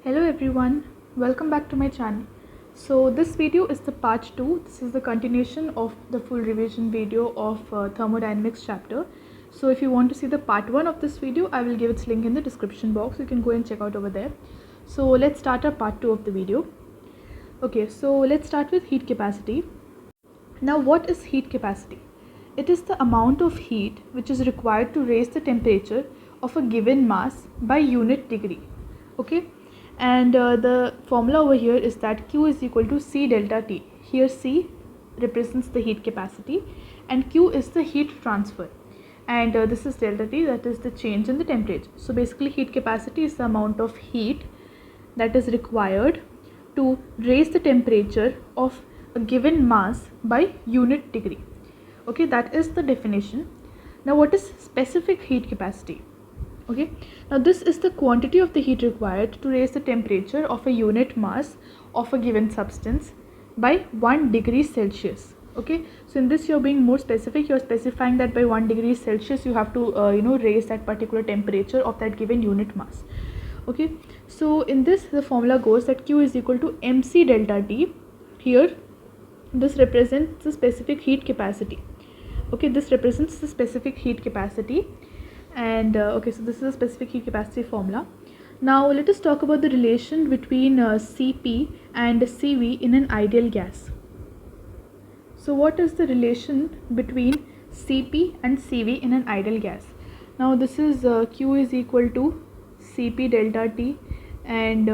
Hello everyone, welcome back to my channel. So this video is the part 2. This is the continuation of the full revision video of thermodynamics chapter. So if you want to see the part 1 of this video, I will give its link in the description box. You can go and check out over there. So let's start our part 2 of the video. Okay, so let's start with heat capacity. Now what is heat capacity? It is the amount of heat which is required to raise the temperature of a given mass by unit degree. Okay, and the formula over here is that Q is equal to C delta T. Here C represents the heat capacity and Q is the heat transfer, and this is delta T, that is the change in the temperature. So basically heat capacity is the amount of heat that is required to raise the temperature of a given mass by unit degree. Okay, that is the definition. Now what is specific heat capacity? Okay, now this is the quantity of the heat required to raise the temperature of a unit mass of a given substance by 1 degree Celsius. Okay, so in this you're being more specific. You're specifying that by 1 degree Celsius you have to raise that particular temperature of that given unit mass. Okay, so in this the formula goes that Q is equal to mc delta T. Here this represents the specific heat capacity. Okay, this represents the specific heat capacity, and okay, so this is a specific heat capacity formula. Now let us talk about the relation between Cp and Cv in an ideal gas. So what is the relation between Cp and Cv in an ideal gas? Now this is Q is equal to Cp delta T, and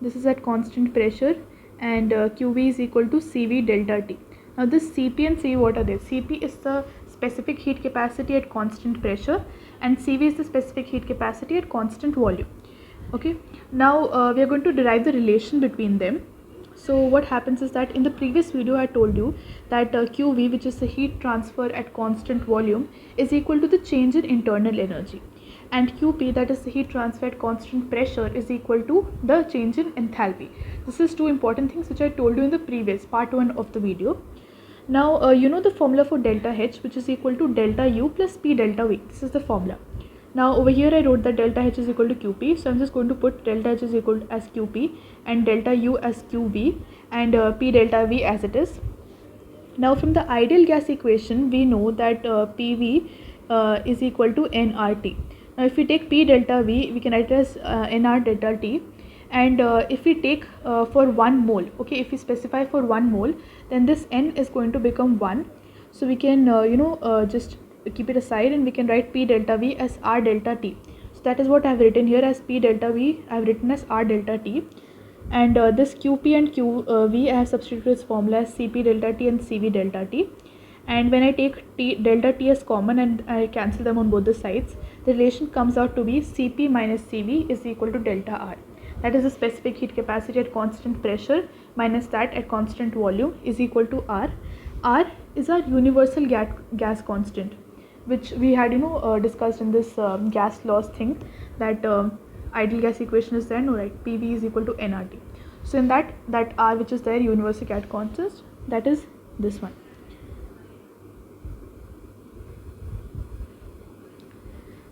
this is at constant pressure, and Qv is equal to Cv delta T. Now this Cp and Cv, what are they? Cp is the specific heat capacity at constant pressure and Cv is the specific heat capacity at constant volume. Okay, now we are going to derive the relation between them. So what happens is that in the previous video I told you that Qv, which is the heat transfer at constant volume, is equal to the change in internal energy, and Qp, that is the heat transfer at constant pressure, is equal to the change in enthalpy. This is two important things which I told you in the previous part 1 of the video. Now you know the formula for delta H, which is equal to delta U plus P delta V. This is the formula. Now over here I wrote that delta H is equal to Qp, so I'm just going to put delta H is equal to as Qp and delta U as Qv and P delta V as it is. Now from the ideal gas equation we know that Pv is equal to nRT. Now if we take P delta V, we can write it as nR delta T, and if we take for 1 mole, okay, if we specify for 1 mole, then this n is going to become 1. So we can just keep it aside and we can write P delta V as R delta T. So that is what I have written here as P delta V, I have written as R delta T, and this Qp and Qv I have substituted this formula as Cp delta T and Cv delta T. And when I take delta T as common and I cancel them on both the sides, the relation comes out to be Cp minus Cv is equal to delta R. That is the specific heat capacity at constant pressure minus that at constant volume is equal to R. R is our universal gas constant, which we had discussed in this gas laws thing, that ideal gas equation is there, no, right? Pv is equal to nRT. So in that R which is there, universal gas constant, that is this one.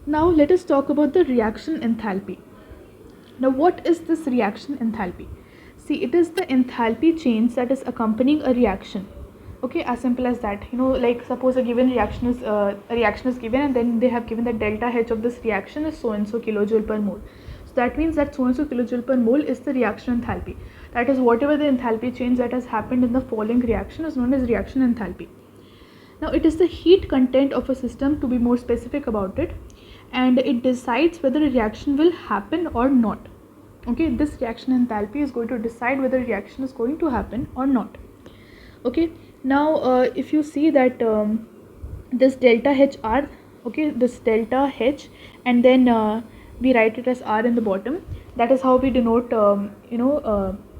Now let us talk about the reaction enthalpy. Now what is this reaction enthalpy? See, it is the enthalpy change that is accompanying a reaction. Okay, as simple as that. Like suppose a given reaction is given, and then they have given that delta H of this reaction is so and so kilojoule per mole. So that means that so and so kilojoule per mole is the reaction enthalpy. That is, whatever the enthalpy change that has happened in the following reaction is known as reaction enthalpy. Now it is the heat content of a system, to be more specific about it, and it decides whether a reaction will happen or not. Okay, this reaction enthalpy is going to decide whether a reaction is going to happen or not. Okay, now if you see that this delta HR, okay, this delta H, and then we write it as R in the bottom. That is how we denote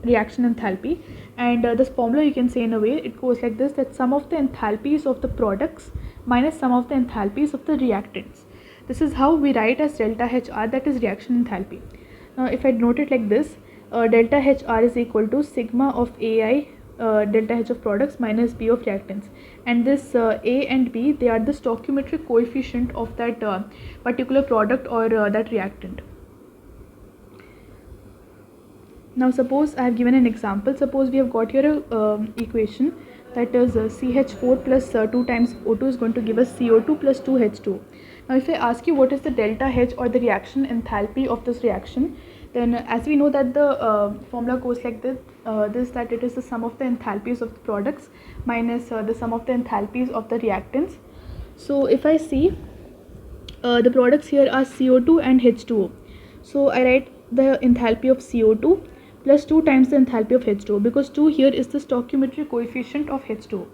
reaction enthalpy, and this formula you can say in a way it goes like this, that sum of the enthalpies of the products minus sum of the enthalpies of the reactants. This is how we write as delta HR, that is reaction enthalpy. Now if I denote it like this, delta HR is equal to sigma of AI delta H of products minus B of reactants, and this A and B, they are the stoichiometric coefficient of that particular product or that reactant. Now suppose I have given an example. Suppose we have got here a equation that is CH4 plus 2 times O2 is going to give us CO2 plus 2H2. Now if I ask you what is the delta H or the reaction enthalpy of this reaction, then as we know that the formula goes like this, that it is the sum of the enthalpies of the products minus the sum of the enthalpies of the reactants. So if I see the products here are CO2 and H2O. So I write the enthalpy of CO2 plus 2 times the enthalpy of H2O, because 2 here is the stoichiometric coefficient of H2O.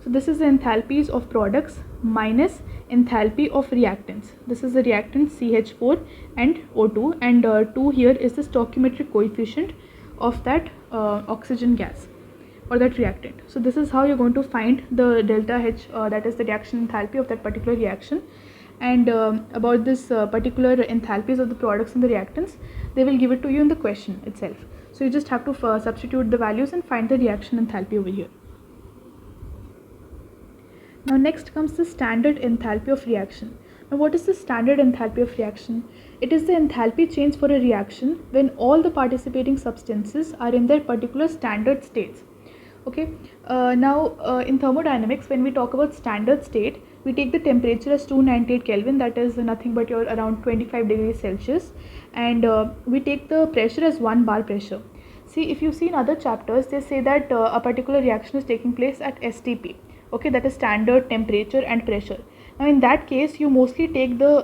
So this is the enthalpies of products minus enthalpy of reactants. This is the reactant CH4 and O2, and 2 here is the stoichiometric coefficient of that oxygen gas or that reactant. So this is how you're going to find the delta H, that is the reaction enthalpy of that particular reaction. And about this particular enthalpies of the products and the reactants, they will give it to you in the question itself. So you just have to substitute the values and find the reaction enthalpy over here. Now next comes the standard enthalpy of reaction. Now what is the standard enthalpy of reaction? It is the enthalpy change for a reaction when all the participating substances are in their particular standard states. Okay, now in thermodynamics, when we talk about standard state, we take the temperature as 298 Kelvin, that is nothing but your around 25 degrees Celsius, and we take the pressure as 1 bar pressure. See, if you see in other chapters, they say that a particular reaction is taking place at STP, okay, that is standard temperature and pressure. Now in that case, you mostly take the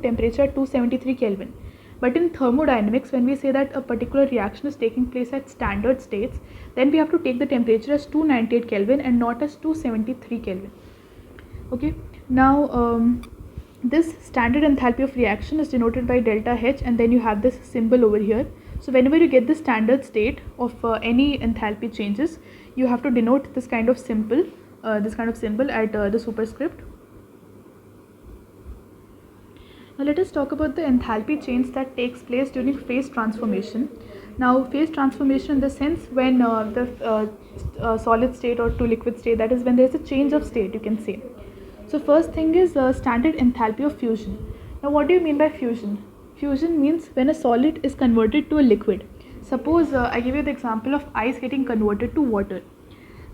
temperature at 273 Kelvin. But in thermodynamics, when we say that a particular reaction is taking place at standard states, then we have to take the temperature as 298 Kelvin and not as 273 Kelvin. Okay, now this standard enthalpy of reaction is denoted by delta H, and then you have this symbol over here. So whenever you get the standard state of any enthalpy changes, you have to denote this kind of symbol at the superscript. Now let us talk about the enthalpy change that takes place during phase transformation. Now phase transformation in the sense when the solid state or to liquid state, that is when there is a change of state, you can say. So first thing is standard enthalpy of fusion. Now what do you mean by fusion? Fusion means when a solid is converted to a liquid. Suppose I give you the example of ice getting converted to water.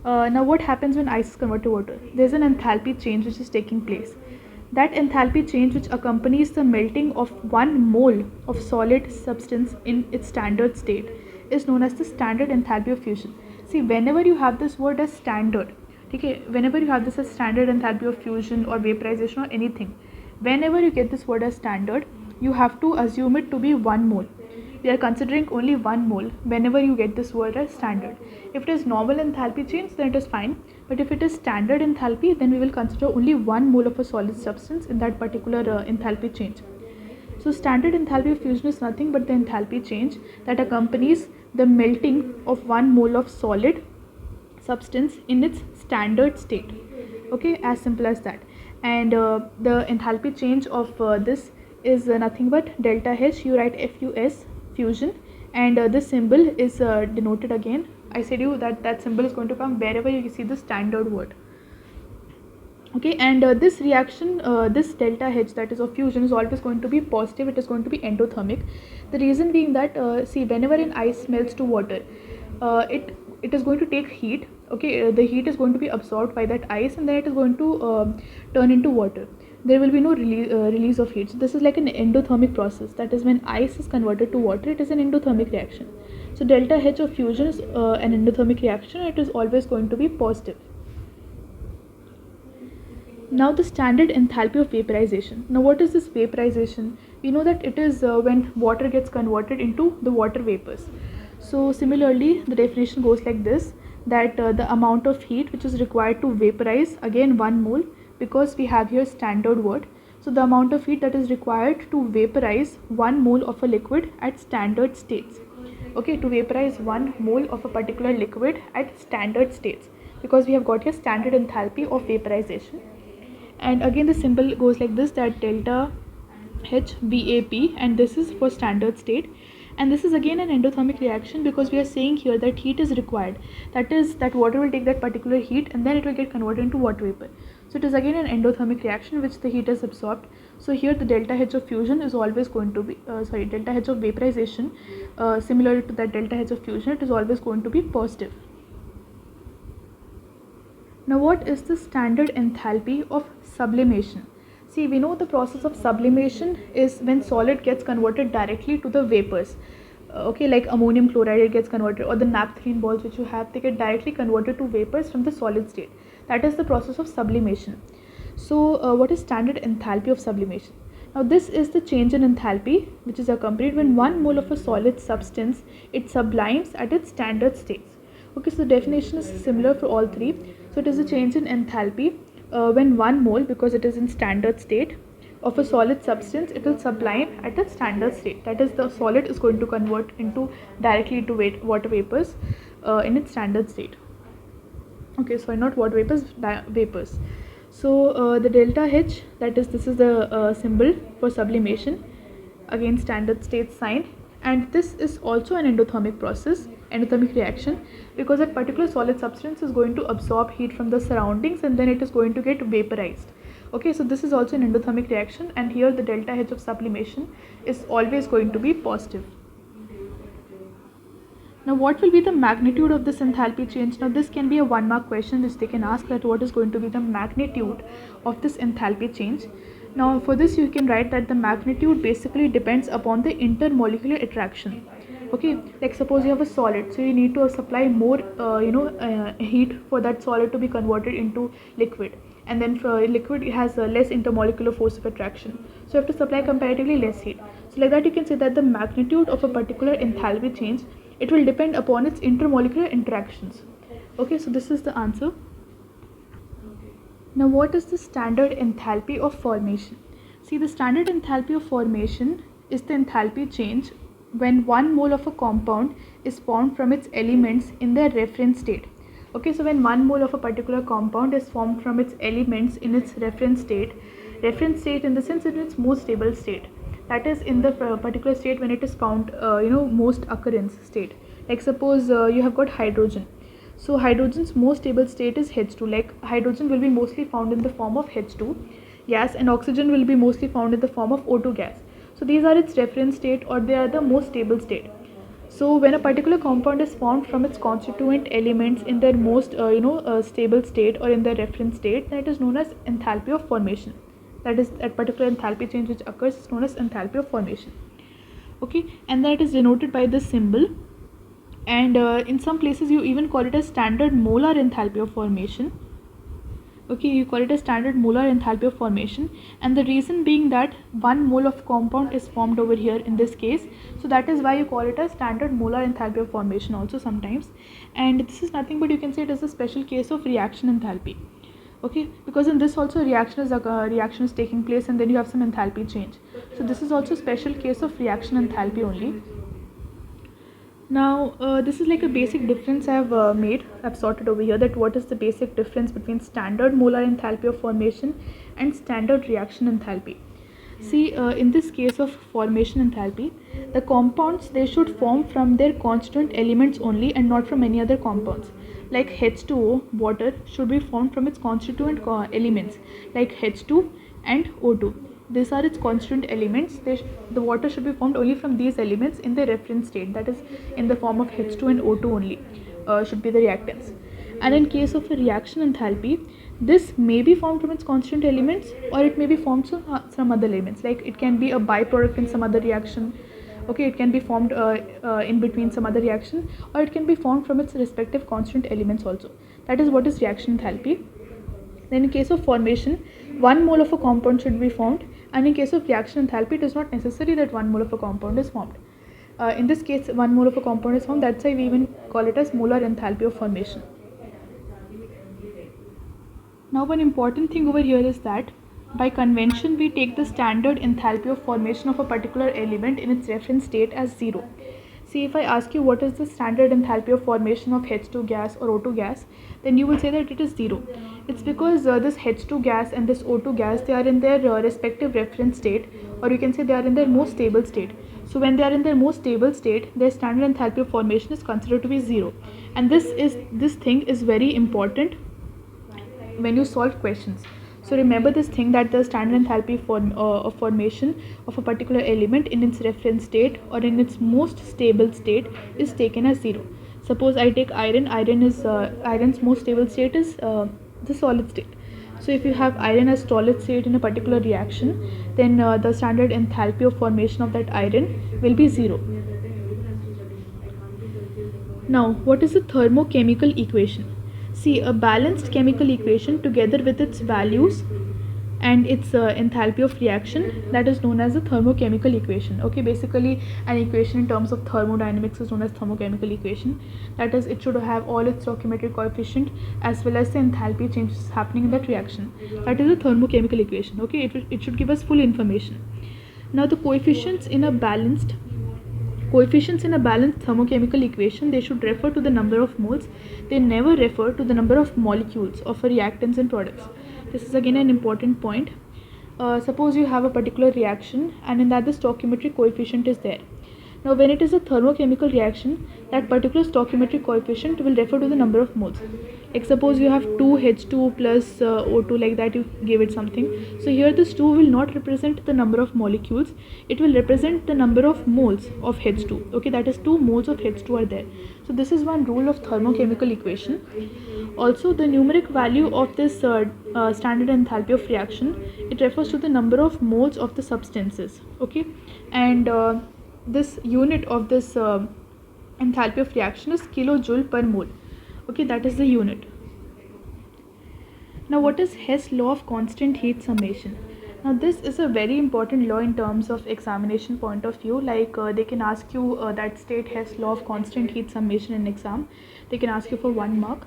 Now what happens when ice is converted to water? There is an enthalpy change which is taking place. That enthalpy change which accompanies the melting of 1 mole of solid substance in its standard state is known as the standard enthalpy of fusion. See, whenever you have this word as standard, okay, whenever you have this as standard enthalpy of fusion or vaporization or anything, whenever you get this word as standard, you have to assume it to be 1 mole. We are considering only 1 mole whenever you get this word as standard. If it is normal enthalpy change, then it is fine. But if it is standard enthalpy, then we will consider only 1 mole of a solid substance in that particular enthalpy change. So standard enthalpy of fusion is nothing but the enthalpy change that accompanies the melting of 1 mole of solid substance in its standard state. Okay, as simple as that. And the enthalpy change of this is nothing but delta H. You write FUS, fusion, and this symbol is denoted again. I said you that symbol is going to come wherever you see the standard word. Okay, and this reaction, this delta H, that is of fusion, is always going to be positive. It is going to be endothermic. The reason being that see, whenever an ice melts to water, it is going to take heat. Okay, the heat is going to be absorbed by that ice, and then it is going to turn into water. There will be no release of heat. So this is like an endothermic process. That is, when ice is converted to water, it is an endothermic reaction. So delta H of fusion is an endothermic reaction. It is always going to be positive. Now the standard enthalpy of vaporization. Now what is this vaporization? We know that it is when water gets converted into the water vapors. So similarly, the definition goes like this, that the amount of heat which is required to vaporize, again 1 mole, because we have here standard word. So the amount of heat that is required to vaporize 1 mole of a liquid at standard states. Okay, to vaporize 1 mole of a particular liquid at standard states, because we have got here standard enthalpy of vaporization. And again the symbol goes like this, that delta H VAP, and this is for standard state. And this is again an endothermic reaction, because we are saying here that heat is required. That is, that water will take that particular heat and then it will get converted into water vapor. So it is again an endothermic reaction which the heat is absorbed. So here the delta H of fusion is always going to be, delta H of vaporization, similar to that delta H of fusion, it is always going to be positive. Now what is the standard enthalpy of sublimation? See, we know the process of sublimation is when solid gets converted directly to the vapors. Okay, like ammonium chloride, it gets converted, or the naphthalene balls which you have, they get directly converted to vapors from the solid state. That is the process of sublimation. So what is standard enthalpy of sublimation? Now this is the change in enthalpy which is accompanied when 1 mole of a solid substance, it sublimes at its standard states. Okay, so the definition is similar for all three. So it is a change in enthalpy when 1 mole, because it is in standard state, of a solid substance, it will sublime at a standard state. That is, the solid is going to convert directly into water vapors in its standard state. Okay, sorry, not water vapors, vapors. So the delta H, this is the symbol for sublimation, again standard state sign, and this is also an endothermic process, endothermic reaction, because that particular solid substance is going to absorb heat from the surroundings and then it is going to get vaporized. Okay, so this is also an endothermic reaction, and here the delta H of sublimation is always going to be positive. Now what will be the magnitude of this enthalpy change? Now this can be a 1-mark question which they can ask, that what is going to be the magnitude of this enthalpy change. Now for this you can write that the magnitude basically depends upon the intermolecular attraction. Okay, like suppose you have a solid, so you need to supply more heat for that solid to be converted into liquid, and then for liquid it has less intermolecular force of attraction, so you have to supply comparatively less heat. So like that you can say that the magnitude of a particular enthalpy change, it will depend upon its intermolecular interactions. Okay, so this is the answer. Now what is the standard enthalpy of formation? See, the standard enthalpy of formation is the enthalpy change when 1 mole of a compound is formed from its elements in their reference state. Okay, so when 1 mole of a particular compound is formed from its elements in its reference state in the sense in its most stable state, that is in the particular state when it is found, most occurrence state. Like suppose you have got hydrogen. So hydrogen's most stable state is H2. Like hydrogen will be mostly found in the form of H2 gas, and oxygen will be mostly found in the form of O2 gas. So these are its reference state, or they are the most stable state. So when a particular compound is formed from its constituent elements in their most stable state or in their reference state, that is known as enthalpy of formation. That is, that particular enthalpy change which occurs is known as enthalpy of formation. Okay, and that is denoted by this symbol, and in some places you even call it as standard molar enthalpy of formation. Okay, you call it a standard molar enthalpy of formation, and the reason being that 1 mole of compound is formed over here in this case, so that is why you call it a standard molar enthalpy of formation also sometimes. And this is nothing but, you can say it is a special case of reaction enthalpy. Okay, because in this also reaction is taking place, and then you have some enthalpy change. So this is also a special case of reaction enthalpy only. Now this is like a basic difference I've sorted over here, that what is the basic difference between standard molar enthalpy of formation and standard reaction enthalpy. See, in this case of formation enthalpy, the compounds, they should form from their constituent elements only and not from any other compounds. Like H2O, water, should be formed from its constituent elements like H2 and O2. These are its constituent elements. The water should be formed only from these elements in the reference state, that is in the form of H2 and O2 only should be the reactants. And in case of a reaction enthalpy, this may be formed from its constituent elements, or it may be formed from some other elements, like it can be a byproduct in some other reaction. Okay, it can be formed in between some other reaction, or it can be formed from its respective constituent elements also. That is what is reaction enthalpy. Then in case of formation, 1 mole of a compound should be formed, and in case of reaction enthalpy, it is not necessary that 1 mole of a compound is formed. In this case, 1 mole of a compound is formed, that's why we even call it as molar enthalpy of formation. Now one important thing over here is that by convention we take the standard enthalpy of formation of a particular element in its reference state as 0. See, if I ask you what is the standard enthalpy of formation of H2 gas or O2 gas, then you will say that it is 0. It's because this H2 gas and this O2 gas, they are in their respective reference state, or you can say they are in their most stable state. So when they are in their most stable state, their standard enthalpy of formation is considered to be 0. And this thing is very important when you solve questions. So remember this thing, that the standard enthalpy of formation of a particular element in its reference state or in its most stable state is taken as 0. Suppose I take iron. Iron's most stable state is the solid state. So if you have iron as solid state in a particular reaction, then the standard enthalpy of formation of that iron will be 0. Now, what is a thermochemical equation? See, a balanced chemical equation together with its values and its enthalpy of reaction, that is known as a thermochemical equation. Okay, basically an equation in terms of thermodynamics is known as thermochemical equation. That is, it should have all its stoichiometric coefficient as well as the enthalpy changes happening in that reaction. That is a thermochemical equation. Okay, it should give us full information. Now, the coefficients in a balanced thermochemical equation, they should refer to the number of moles. They never refer to the number of molecules of a reactants and products. This is again an important point. Suppose you have a particular reaction and in that the stoichiometric coefficient is there. Now, when it is a thermochemical reaction, that particular stoichiometric coefficient will refer to the number of moles. Like suppose you have 2H2 plus O2, like that you give it something. So here this 2 will not represent the number of molecules, it will represent the number of moles of H2. Okay, that is 2 moles of H2 are there. So this is one rule of thermochemical equation. Also, the numeric value of this standard enthalpy of reaction, it refers to the number of moles of the substances. Okay, and this unit of this enthalpy of reaction is kilojoule per mole. Okay, that is the unit. Now, what is Hess law of constant heat summation? Now, this is a very important law in terms of examination point of view. Like they can ask you that state Hess law of constant heat summation in exam. They can ask you for 1 mark.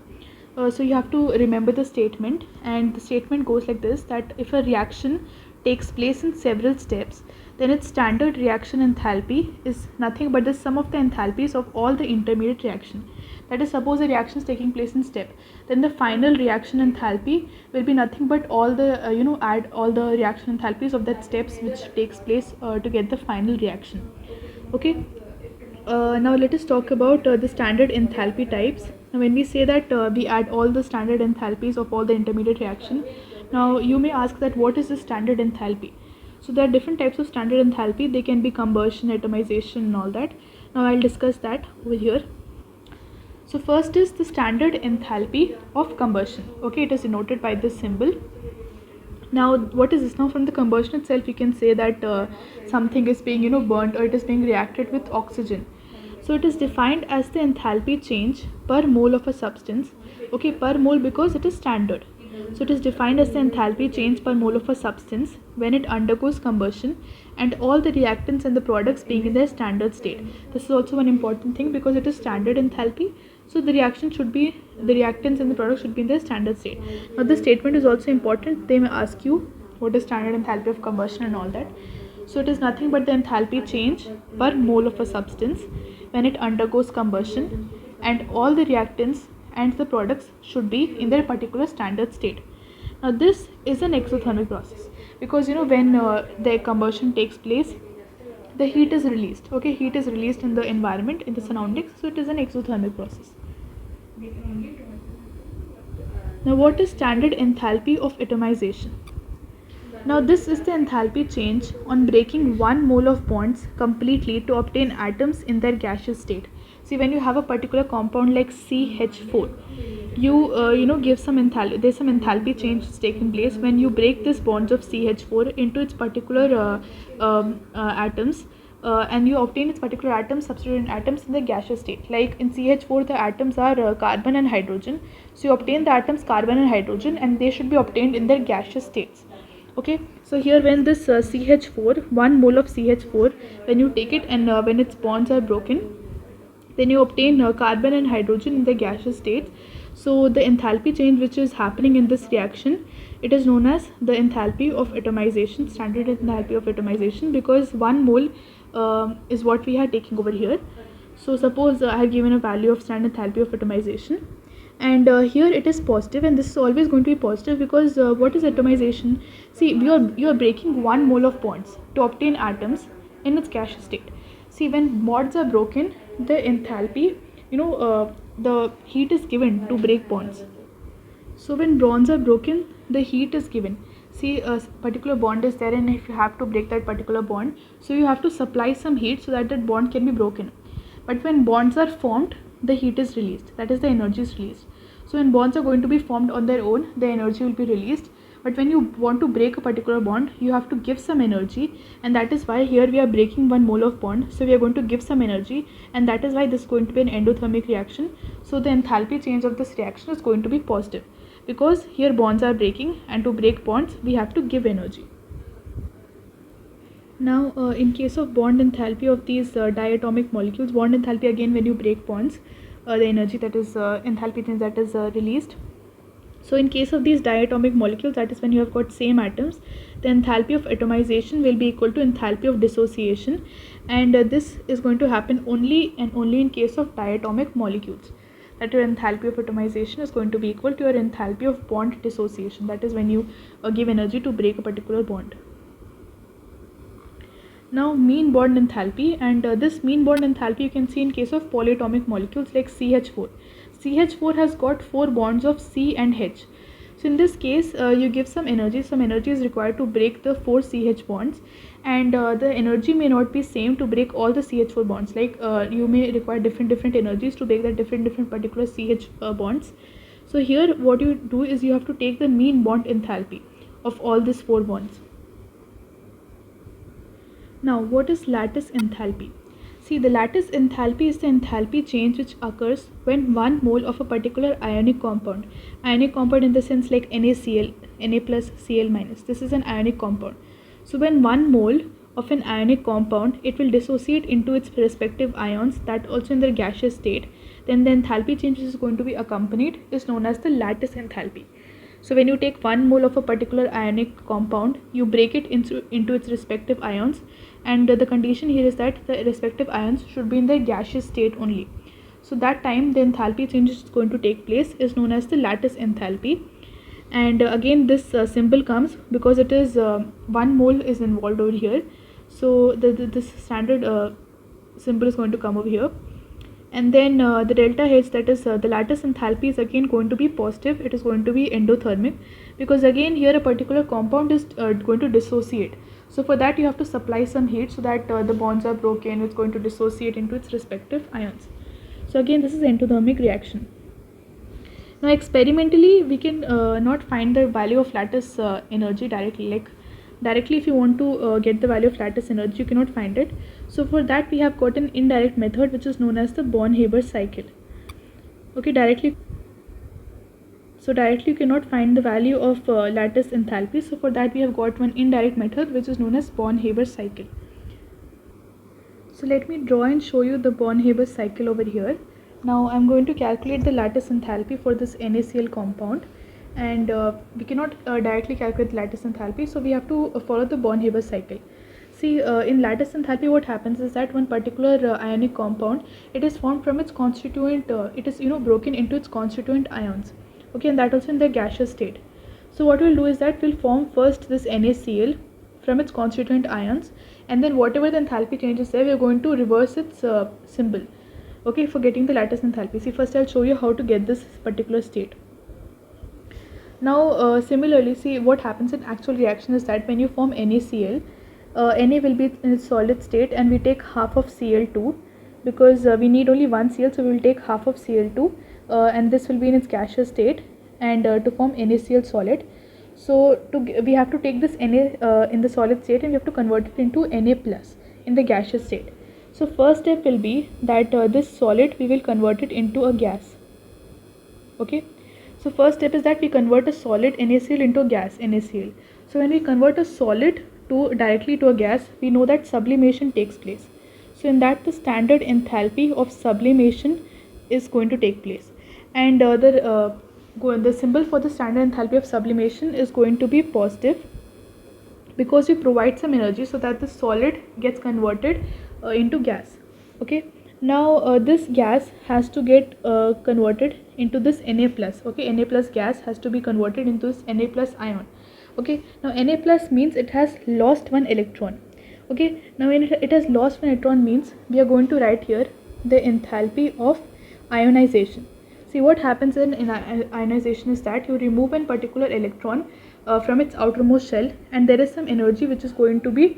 So you have to remember the statement, and the statement goes like this, that if a reaction takes place in several steps, then its standard reaction enthalpy is nothing but the sum of the enthalpies of all the intermediate reaction. That is, suppose a reaction is taking place in step, then the final reaction enthalpy will be nothing but all the add all the reaction enthalpies of that steps which takes place to get the final reaction. Okay. Now let us talk about the standard enthalpy types. Now, when we say that we add all the standard enthalpies of all the intermediate reaction, now you may ask that what is the standard enthalpy? So there are different types of standard enthalpy. They can be combustion, atomization and all that. Now I'll discuss that over here. So first is the standard enthalpy of combustion. Okay, it is denoted by this symbol. Now, what is this? Now, from the combustion itself, you can say that something is being burnt, or it is being reacted with oxygen. So it is defined as the enthalpy change per mole of a substance. Okay, per mole because it is standard. So it is defined as the enthalpy change per mole of a substance when it undergoes combustion and all the reactants and the products being in their standard state. This is also one important thing because it is standard enthalpy. So the reactants and the products should be in their standard state. Now this statement is also important. They may ask you what is standard enthalpy of combustion and all that. So it is nothing but the enthalpy change per mole of a substance when it undergoes combustion and all the reactants and the products should be in their particular standard state. Now this is an exothermic process because when the combustion takes place, the heat is released. Okay, heat is released in the environment, in the surroundings, so it is an exothermic process. Now, what is standard enthalpy of atomization? Now, this is the enthalpy change on breaking 1 mole of bonds completely to obtain atoms in their gaseous state. See, when you have a particular compound like CH4, you give some enthalpy. There's some enthalpy change is taking place when you break this bonds of CH4 into its particular atoms. And you obtain its particular atoms, substituent atoms in the gaseous state. Like in CH4, the atoms are carbon and hydrogen. So you obtain the atoms carbon and hydrogen, and they should be obtained in their gaseous states. Okay. So here, when this CH4, 1 mole of CH4, when you take it and when its bonds are broken, then you obtain carbon and hydrogen in the gaseous state. So the enthalpy change which is happening in this reaction, it is known as the enthalpy of atomization, standard enthalpy of atomization, because 1 mole is what we are taking over here. So suppose I have given a value of standard enthalpy of atomization, and here it is positive, and this is always going to be positive because what is atomization? See, you are breaking 1 mole of bonds to obtain atoms in its gaseous state. See, when bonds are broken, the enthalpy, the heat is given to break bonds. So when bonds are broken, the heat is given. see a particular bond is there, and if you have to break that particular bond, so you have to supply some heat so that bond can be broken. But when bonds are formed, the heat is released, that is the energy is released. So when bonds are going to be formed on their own, the energy will be released. But when you want to break a particular bond, you have to give some energy, and that is why here we are breaking 1 mole of bond, so we are going to give some energy, and that is why this is going to be an endothermic reaction. So the enthalpy change of this reaction is going to be positive, because here bonds are breaking, and to break bonds we have to give energy. Now in case of bond enthalpy of these diatomic molecules, bond enthalpy, again when you break bonds, the energy, that is enthalpy change, that is released. So in case of these diatomic molecules, that is when you have got same atoms, the enthalpy of atomization will be equal to enthalpy of dissociation, and this is going to happen only and only in case of diatomic molecules, that your enthalpy of atomization is going to be equal to your enthalpy of bond dissociation, that is when you give energy to break a particular bond. Now mean bond enthalpy, and this mean bond enthalpy you can see in case of polyatomic molecules like CH4. CH4 has got 4 bonds of C and H. So in this case you give some energy is required to break the 4 CH bonds, and the energy may not be same to break all the CH4 bonds, like you may require different energies to break the different particular CH bonds. So here what you do is you have to take the mean bond enthalpy of all these 4 bonds. Now what is lattice enthalpy? See, the lattice enthalpy is the enthalpy change which occurs when 1 mole of a particular ionic compound in the sense like NaCl, Na plus Cl minus, this is an ionic compound. So when 1 mole of an ionic compound, it will dissociate into its respective ions, that also in their gaseous state, then the enthalpy change is going to be accompanied is known as the lattice enthalpy. So when you take 1 mole of a particular ionic compound, you break it into its respective ions, and the condition here is that the respective ions should be in their gaseous state only. So that time the enthalpy change is going to take place is known as the lattice enthalpy. And again this symbol comes because it is 1 mole is involved over here, so this standard symbol is going to come over here. And then the delta H, that is the lattice enthalpy, is again going to be positive, it is going to be endothermic, because again here a particular compound is going to dissociate. So for that you have to supply some heat so that the bonds are broken, it's going to dissociate into its respective ions. So again this is endothermic reaction. Now experimentally we can not find the value of lattice energy directly, like directly if you want to get the value of lattice energy you cannot find it. So for that we have got an indirect method which is known as the Born-Haber cycle. Okay, directly you cannot find the value of lattice enthalpy, so for that we have got one indirect method which is known as Born-Haber cycle. So let me draw and show you the Born-Haber cycle over here. Now I am going to calculate the lattice enthalpy for this NaCl compound, and we cannot directly calculate the lattice enthalpy, so we have to follow the Born-Haber cycle. See, in lattice enthalpy what happens is that one particular ionic compound, it is formed from its constituent, it is broken into its constituent ions, okay, and that also in the gaseous state. So what we'll do is that we'll form first this NaCl from its constituent ions, and then whatever the enthalpy change is there, we are going to reverse its symbol, okay, for getting the lattice enthalpy. See, first I'll show you how to get this particular state. Now similarly, see what happens in actual reaction is that when you form NaCl, Na will be in its solid state, and we take half of Cl2 because we need only one Cl, so we will take half of Cl2 and this will be in its gaseous state, and to form NaCl solid. So we have to take this Na in the solid state and we have to convert it into Na plus in the gaseous state. So first step will be that this solid we will convert it into a gas, okay. So first step is that we convert a solid NaCl into a gas NaCl. So when we convert a solid directly to a gas, we know that sublimation takes place. So in that the standard enthalpy of sublimation is going to take place, and the symbol for the standard enthalpy of sublimation is going to be positive, because we provide some energy so that the solid gets converted into gas, okay. Now this gas has to get converted into this Na plus, okay. Na plus gas has to be converted into this Na plus ion, okay. Now Na plus means it has lost one electron, okay. Now when it has lost one electron means we are going to write here the enthalpy of ionization. See what happens in ionization is that you remove one particular electron from its outermost shell, and there is some energy which is going to be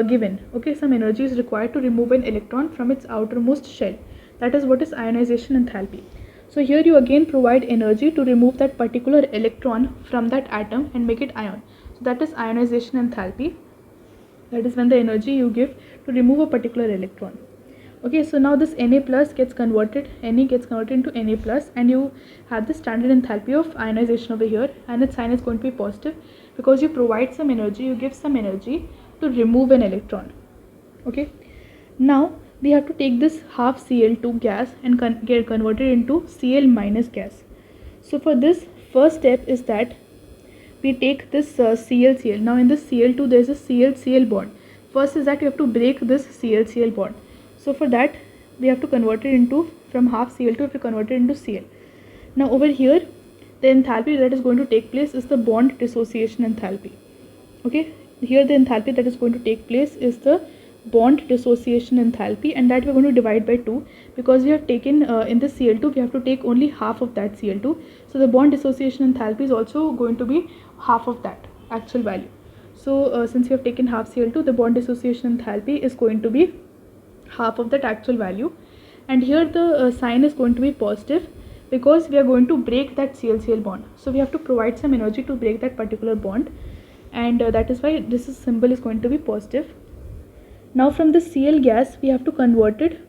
given. Okay, some energy is required to remove an electron from its outermost shell. That is what is ionization enthalpy. So here you again provide energy to remove that particular electron from that atom and make it ion. So that is ionization enthalpy. That is when the energy you give to remove a particular electron. Okay, so now this Na plus gets converted, Ne gets converted into Na plus, and you have the standard enthalpy of ionization over here, and its sign is going to be positive because you provide some energy, you give some energy to remove an electron. Okay, now we have to take this half Cl2 gas and get converted into Cl minus gas. So for this, first step is that we take this Cl. Now in this Cl2 there is a Cl bond. First is that you have to break this Cl bond. So for that we have to convert it into, from half Cl2 we have to convert it into Cl. Now over here the enthalpy that is going to take place is the bond dissociation enthalpy. Okay, here the enthalpy that is going to take place is the bond dissociation enthalpy, and that we are going to divide by 2 because we have taken in this Cl2 we have to take only half of that Cl2. So the bond dissociation enthalpy is also going to be half of that actual value. So since we have taken half Cl2, the bond dissociation enthalpy is going to be half of that actual value, and here the sign is going to be positive because we are going to break that Cl bond. So we have to provide some energy to break that particular bond, and that is why this symbol is going to be positive. Now from the Cl gas we have to convert it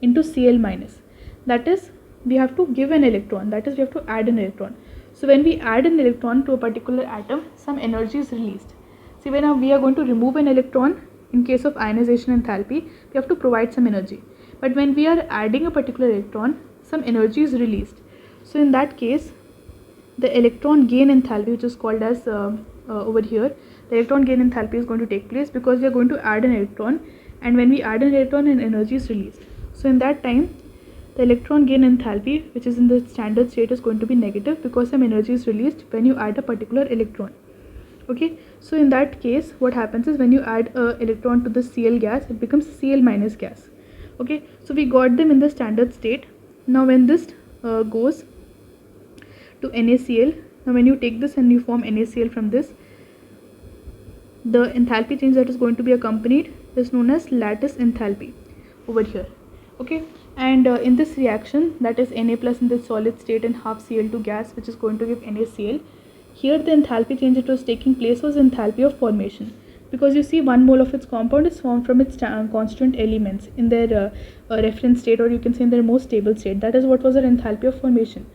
into Cl minus. That is, we have to give an electron, that is we have to add an electron. So when we add an electron to a particular atom, some energy is released. See, when we are going to remove an electron, in case of ionization enthalpy, we have to provide some energy. But when we are adding a particular electron, some energy is released. So in that case, the electron gain enthalpy, which is called as over here, the electron gain enthalpy is going to take place because we are going to add an electron, and when we add an electron, an energy is released. So in that time, the electron gain enthalpy, which is in the standard state, is going to be negative because some energy is released when you add a particular electron. Okay, so in that case what happens is when you add a electron to the Cl gas, it becomes Cl minus gas. Okay, so we got them in the standard state. Now when this goes to NaCl, now when you take this and you form NaCl from this, the enthalpy change that is going to be accompanied is known as lattice enthalpy over here. Okay, and in this reaction, that is Na plus in the solid state and half Cl2 gas, which is going to give NaCl, here the enthalpy change that was taking place was enthalpy of formation, because you see 1 mole of its compound is formed from its constituent elements in their reference state, or you can say in their most stable state. That is what was their enthalpy of formation.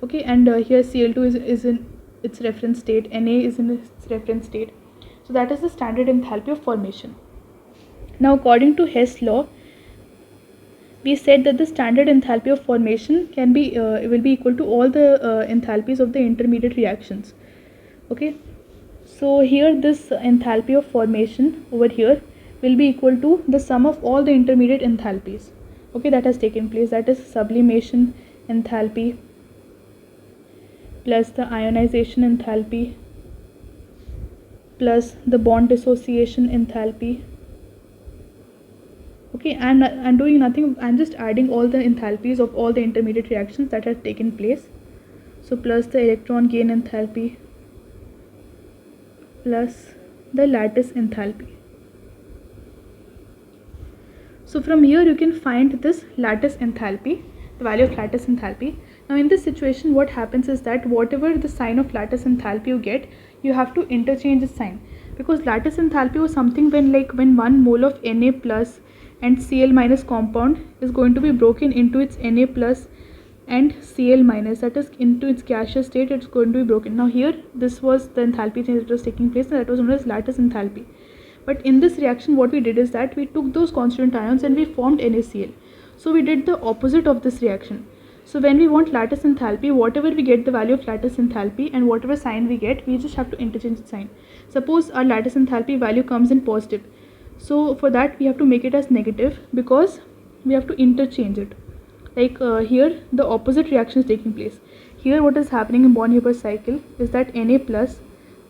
Okay, and here Cl2 is in its reference state, Na is in its reference state. So that is the standard enthalpy of formation. Now according to Hess law, we said that the standard enthalpy of formation can be will be equal to all the enthalpies of the intermediate reactions. Okay, so here this enthalpy of formation over here will be equal to the sum of all the intermediate enthalpies, okay, that has taken place. That is sublimation enthalpy plus the ionization enthalpy plus the bond dissociation enthalpy. Okay, I'm doing nothing, I'm just adding all the enthalpies of all the intermediate reactions that have taken place. So plus the electron gain enthalpy plus the lattice enthalpy. So from here you can find this lattice enthalpy, the value of lattice enthalpy. Now in this situation what happens is that whatever the sign of lattice enthalpy you get, you have to interchange the sign, because lattice enthalpy was something when 1 mole of Na plus and Cl minus compound is going to be broken into its Na plus and Cl minus, that is into its gaseous state, it's going to be broken. Now here this was the enthalpy change that was taking place, and that was known as lattice enthalpy. But in this reaction what we did is that we took those constituent ions and we formed NaCl. So we did the opposite of this reaction. So when we want lattice enthalpy, whatever we get the value of lattice enthalpy and whatever sign we get, we just have to interchange the sign. Suppose our lattice enthalpy value comes in positive, so for that we have to make it as negative because we have to interchange it. Here the opposite reaction is taking place. Here what is happening in bond-Haber cycle is that Na plus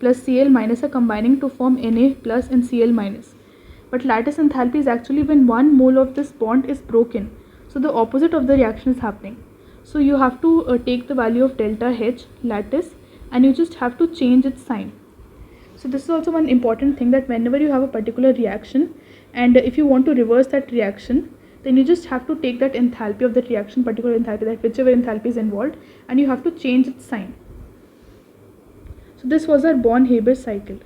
Cl minus are combining to form Na plus and Cl minus. But lattice enthalpy is actually when 1 mole of this bond is broken. So the opposite of the reaction is happening. So you have to take the value of delta H lattice and you just have to change its sign. So this is also one important thing, that whenever you have a particular reaction and if you want to reverse that reaction, then you just have to take that enthalpy of that reaction, particular enthalpy, that whichever enthalpy is involved, and you have to change its sign. So this was our Born-Haber cycle.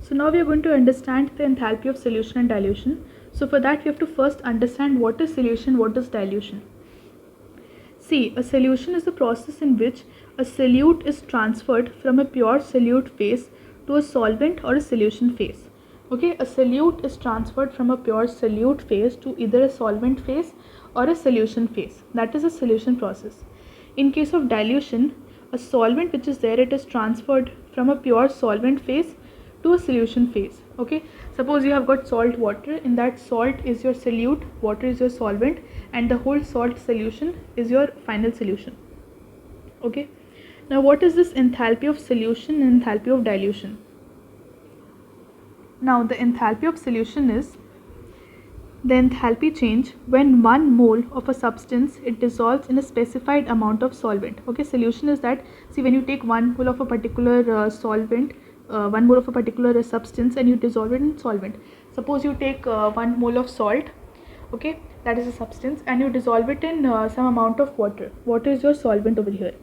So now we are going to understand the enthalpy of solution and dilution. So for that we have to first understand what is solution, what is dilution. See, a solution is a process in which a solute is transferred from a pure solute phase to a solvent or a solution phase. Okay, a solute is transferred from a pure solute phase to either a solvent phase or a solution phase. That is a solution process. In case of dilution, a solvent which is there, it is transferred from a pure solvent phase to a solution phase. Okay, suppose you have got salt water, in that salt is your solute, water is your solvent, and the whole salt solution is your final solution. Okay, now what is this enthalpy of solution and enthalpy of dilution? Now the enthalpy of solution is the enthalpy change when 1 mole of a substance, it dissolves in a specified amount of solvent. Okay, solution is that, see, when you take 1 mole of a particular solvent, 1 mole of a particular substance, and you dissolve it in solvent. Suppose you take 1 mole of salt, okay, that is a substance, and you dissolve it in some amount of water. Water is your solvent over here.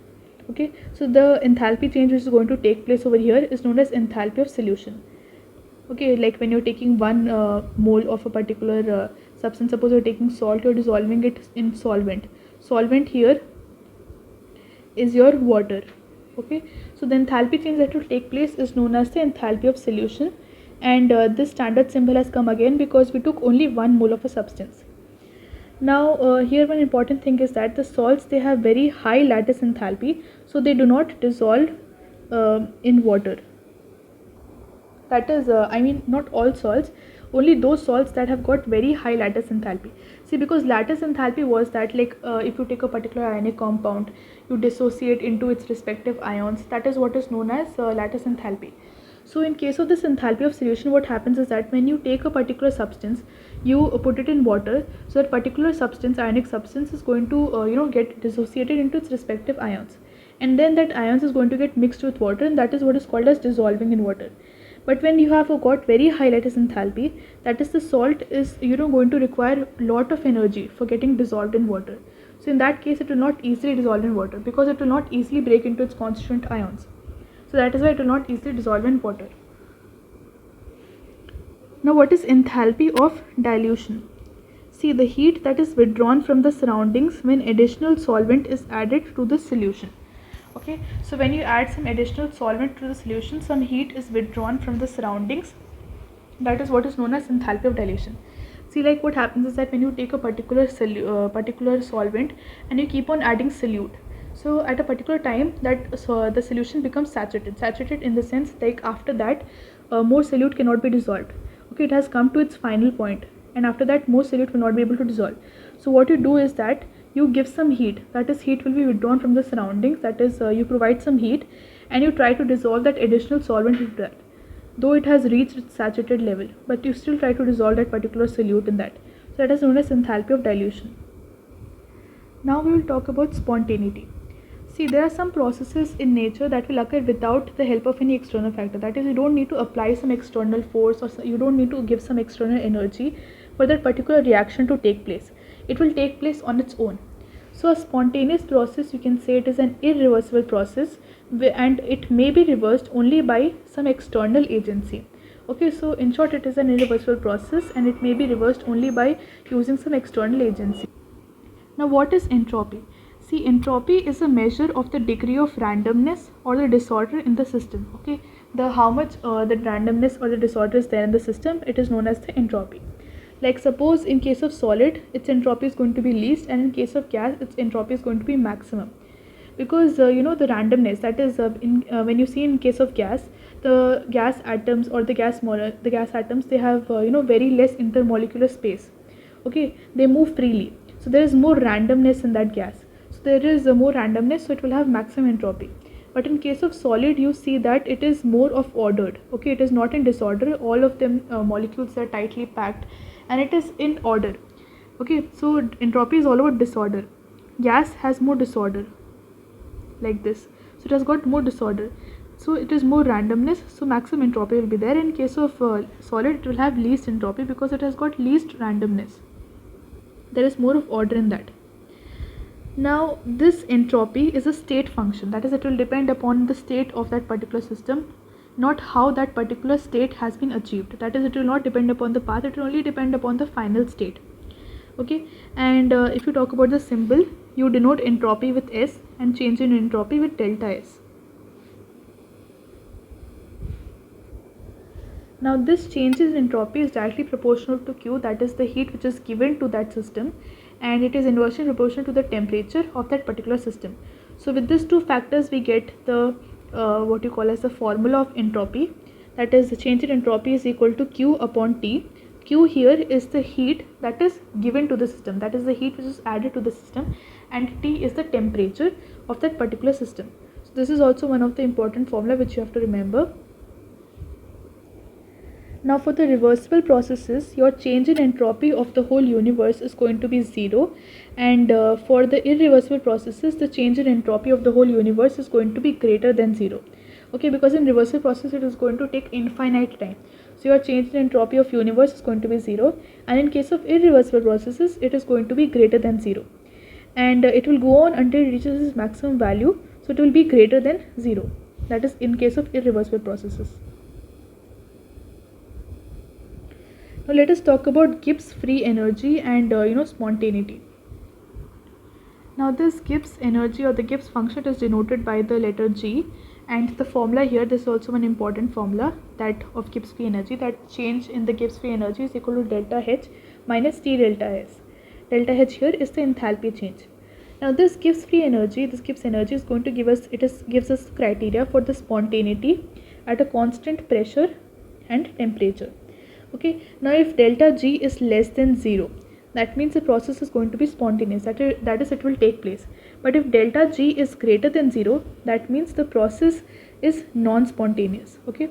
Okay, so the enthalpy change which is going to take place over here is known as enthalpy of solution. Okay, like when you're taking 1 mole of a particular substance, suppose you're taking salt, you're dissolving it in solvent. Solvent here is your water. Okay, so the enthalpy change that will take place is known as the enthalpy of solution, and this standard symbol has come again because we took only 1 mole of a substance. Now here one important thing is that the salts, they have very high lattice enthalpy, so they do not dissolve in water. That is, I mean, not all salts, only those salts that have got very high lattice enthalpy. See, because lattice enthalpy was that, like if you take a particular ionic compound, you dissociate into its respective ions, that is what is known as lattice enthalpy. So in case of this enthalpy of solution, what happens is that when you take a particular substance, you put it in water, so that particular substance, ionic substance, is going to get dissociated into its respective ions, and then that ions is going to get mixed with water, and that is what is called as dissolving in water. But when you have got very high lattice enthalpy, that is, the salt is going to require a lot of energy for getting dissolved in water. So in that case, it will not easily dissolve in water because it will not easily break into its constituent ions. So that is why it will not easily dissolve in water. Now what is enthalpy of dilution? See, the heat that is withdrawn from the surroundings when additional solvent is added to the solution. Okay, so when you add some additional solvent to the solution, some heat is withdrawn from the surroundings. That is what is known as enthalpy of dilution. See, like what happens is that when you take a particular solvent and you keep on adding solute, so at a particular time that the solution becomes saturated in the sense, like after that more solute cannot be dissolved. Okay, it has come to its final point, and after that more solute will not be able to dissolve. So what you do is that you give some heat, that is, heat will be withdrawn from the surroundings, that is, you provide some heat and you try to dissolve that additional solvent into that. Though it has reached its saturated level, but you still try to dissolve that particular solute in that. So that is known as enthalpy of dilution. Now we will talk about spontaneity. See, there are some processes in nature that will occur without the help of any external factor. That is, you don't need to apply some external force, or you don't need to give some external energy for that particular reaction to take place. It will take place on its own. So a spontaneous process, you can say it is an irreversible process, and it may be reversed only by some external agency. Okay, so in short, it is an irreversible process and it may be reversed only by using some external agency. Now what is entropy? See, entropy is a measure of the degree of randomness or the disorder in the system. Okay, how much the randomness or the disorder is there in the system, it is known as the entropy. Like suppose in case of solid, its entropy is going to be least, and in case of gas, its entropy is going to be maximum. Because the randomness, that is, when you see in case of gas, the gas atoms or the gas atoms, they have very less intermolecular space. Okay, they move freely, so there is more randomness in that gas. So there is more randomness, so it will have maximum entropy. But in case of solid, you see that it is more of ordered. Okay, it is not in disorder. All of them molecules are tightly packed, and it is in order. Okay, so entropy is all about disorder. Gas has more disorder, like this. So it has got more disorder, so it is more randomness, so maximum entropy will be there. In case of solid, it will have least entropy because it has got least randomness. There is more of order in that. Now this entropy is a state function, that is, it will depend upon the state of that particular system, not how that particular state has been achieved. That is, it will not depend upon the path, it will only depend upon the final state. Okay, and if you talk about the symbol, you denote entropy with S and change in entropy with delta S. Now this change in entropy is directly proportional to Q, that is the heat which is given to that system, and it is inversely proportional to the temperature of that particular system. So with these two factors we get the what you call as the formula of entropy, that is the change in entropy is equal to Q upon T. Q here is the heat that is given to the system, that is the heat which is added to the system, and T is the temperature of that particular system. So this is also one of the important formula which you have to remember. Now for the reversible processes, your change in entropy of the whole universe is going to be 0, and for the irreversible processes, the change in entropy of the whole universe is going to be greater than 0. Okay, because in reversible process it is going to take infinite time. So your change in entropy of universe is going to be 0, and in case of irreversible processes it is going to be greater than 0, and it will go on until it reaches its maximum value, so it will be greater than 0. That is in case of irreversible processes. Now let us talk about Gibbs free energy and spontaneity. Now this Gibbs energy or the Gibbs function is denoted by the letter G, and the formula here, this is also an important formula, that of Gibbs free energy, that change in the Gibbs free energy is equal to delta H minus T delta S. Delta H here is the enthalpy change. Now this Gibbs free energy, this Gibbs energy is going to give us, gives us criteria for the spontaneity at a constant pressure and temperature. Okay, now if delta G is less than 0, that means the process is going to be spontaneous, that is it will take place. But if delta G is greater than 0, that means the process is non-spontaneous. Okay,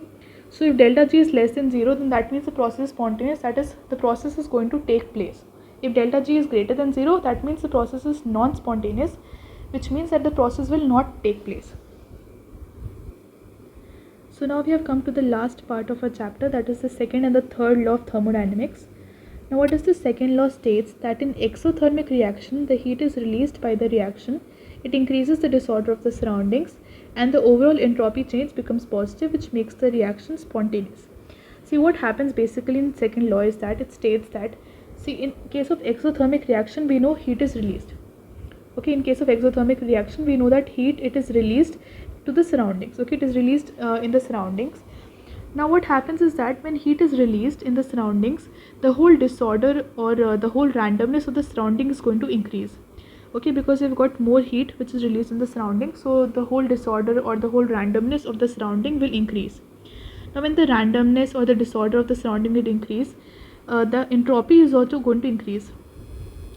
so if delta G is less than 0, then that means the process is spontaneous, that is the process is going to take place. If delta G is greater than 0, that means the process is non-spontaneous, which means that the process will not take place. So now we have come to the last part of our chapter, that is the second and the third law of thermodynamics. Now what is the second law states that in exothermic reaction, the heat is released by the reaction, it increases the disorder of the surroundings, and the overall entropy change becomes positive, which makes the reaction spontaneous. See, what happens basically in second law is that it states that, see, in case of exothermic reaction we know heat is released. Okay, in case of exothermic reaction we know that heat, it is released to the surroundings. Okay, it is released in the surroundings. Now what happens is that when heat is released in the surroundings, the whole disorder or the whole randomness of the surrounding is going to increase. Okay, because you've got more heat which is released in the surroundings, so the whole disorder or the whole randomness of the surrounding will increase. Now when the randomness or the disorder of the surrounding will increase, the entropy is also going to increase.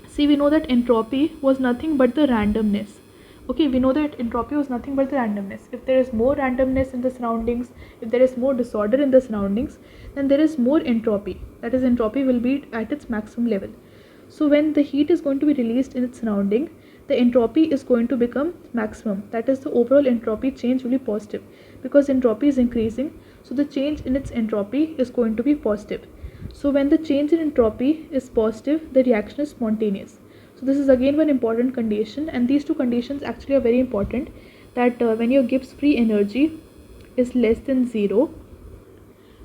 See, we know that entropy was nothing but the randomness. Okay, we know that entropy was nothing but the randomness. If there is more randomness in the surroundings, if there is more disorder in the surroundings, then there is more entropy. That is, entropy will be at its maximum level. So when the heat is going to be released in its surrounding, the entropy is going to become maximum. That is, the overall entropy change will be positive, because entropy is increasing, so the change in its entropy is going to be positive. So when the change in entropy is positive, the reaction is spontaneous. So this is again one important condition, and these two conditions actually are very important, that when your Gibbs free energy is less than 0,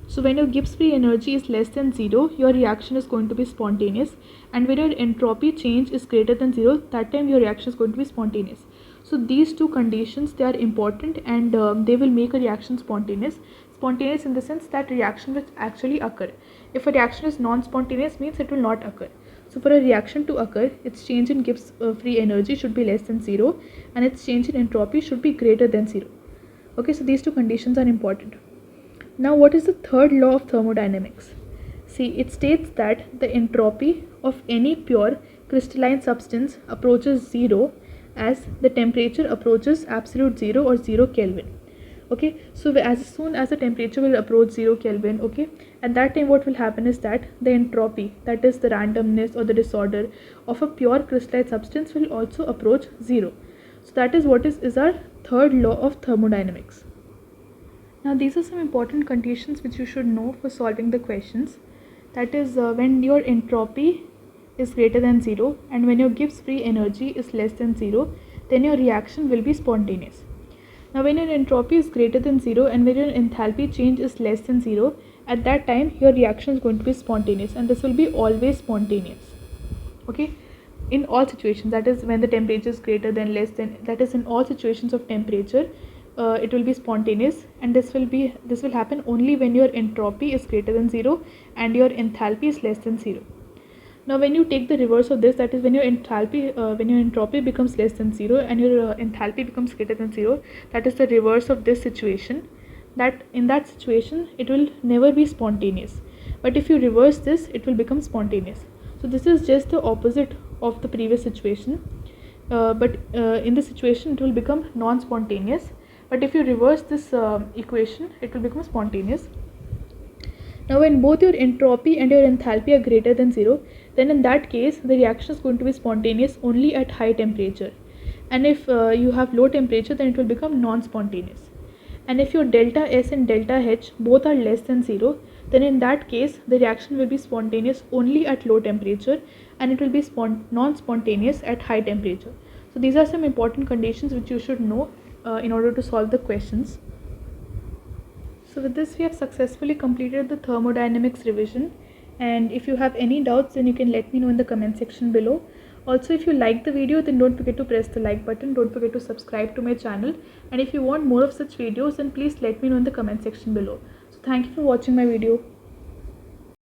so when your Gibbs free energy is less than 0, your reaction is going to be spontaneous, and when your entropy change is greater than 0, that time your reaction is going to be spontaneous. So these two conditions, they are important, and they will make a reaction spontaneous. Spontaneous in the sense that reaction will actually occur. If a reaction is non-spontaneous, means it will not occur. So for a reaction to occur, its change in Gibbs free energy should be less than 0, and its change in entropy should be greater than 0. Okay, so these two conditions are important. Now what is the third law of thermodynamics? See, it states that the entropy of any pure crystalline substance approaches 0 as the temperature approaches absolute 0 or 0 Kelvin. Okay, so as soon as the temperature will approach 0 Kelvin, okay, at that time what will happen is that the entropy, that is the randomness or the disorder of a pure crystalline substance, will also approach 0. So that is what is our third law of thermodynamics. Now these are some important conditions which you should know for solving the questions. That is when your entropy is greater than 0 and when your Gibbs free energy is less than 0, then your reaction will be spontaneous. Now when your entropy is greater than 0 and when your enthalpy change is less than 0, at that time your reaction is going to be spontaneous, and this will be always spontaneous. Okay, in all situations, that is when the temperature is greater than less than, that is in all situations of temperature, it will be spontaneous, and this will happen only when your entropy is greater than 0 and your enthalpy is less than 0. Now when you take the reverse of this, that is when your entropy becomes less than 0 and your enthalpy becomes greater than 0, that is the reverse of this situation. That in that situation it will never be spontaneous, but if you reverse this, it will become spontaneous. So this is just the opposite of the previous situation, but in this situation it will become non-spontaneous, but if you reverse this equation, it will become spontaneous. Now when both your entropy and your enthalpy are greater than 0, then in that case the reaction is going to be spontaneous only at high temperature, and if you have low temperature, then it will become non-spontaneous. And if your delta S and delta H both are less than 0, then in that case the reaction will be spontaneous only at low temperature, and it will be non-spontaneous at high temperature. So these are some important conditions which you should know in order to solve the questions. So with this, we have successfully completed the thermodynamics revision, and if you have any doubts, then you can let me know in the comment section below. Also, if you like the video, then don't forget to press the like button, don't forget to subscribe to my channel, and if you want more of such videos, then please let me know in the comment section below. So thank you for watching my video.